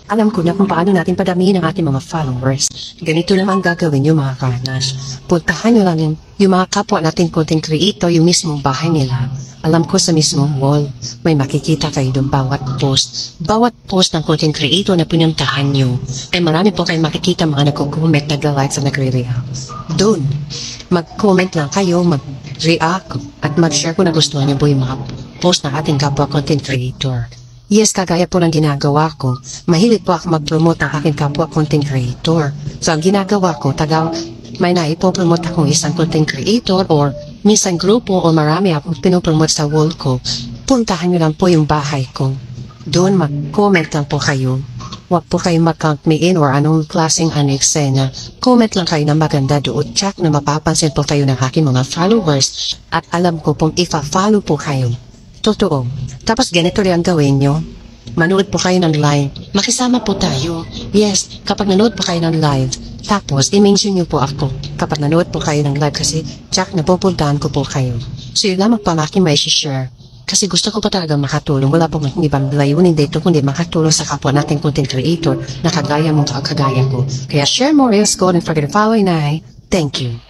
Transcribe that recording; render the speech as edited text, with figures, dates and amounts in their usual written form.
Alam ko na kung paano natin padamihin ang ating mga followers. Ganito naman gagawin yung mga karnas. Puntahan nyo lang yung mga kapwa natin content creator, yung mismong bahay nila. Alam ko sa mismong wall, may makikita kayo doon bawat post. Bawat post ng content creator na pinuntahan nyo, ay marami po kayong makikita mga nagko-comment, nag-like, at nagre-react. Doon, mag-comment lang kayo, mag-react, at mag-share kung nagustuhan nyo po yung mga post ng ating kapwa content creator. Yes, kagaya po ng ginagawa ko. Mahilig po ako mag-promote ng aking kapwa content creator. So, ang ginagawa ko, may naipopromote akong isang content creator or minsan grupo o marami akong pinopromote sa wall ko. Puntahan nyo lang po yung bahay ko. Doon mag-comment lang po kayo. Huwag po kayo mag-count me in or anong klaseng aneksena. Comment lang kayo na maganda doon. Check na mapapansin po kayo ng aking mga followers. At alam ko pong ifa-follow po kayo. Totoo. Tapos ganito rin ang gawin nyo. Manood po kayo ng live. Makisama po tayo. Yes, kapag nanood po kayo ng live, tapos i-mention nyo po ako kapag nanood po kayo ng live kasi check na pupuntahan ko po kayo. So yun lamang pa aking may share. Kasi gusto ko pa talaga makatulong. Wala pong ibang layunin dito kundi makatulong sa kapwa nating content creator na kagaya mo kagaya ko. Kaya share more reels ko and forget to follow na. Thank you.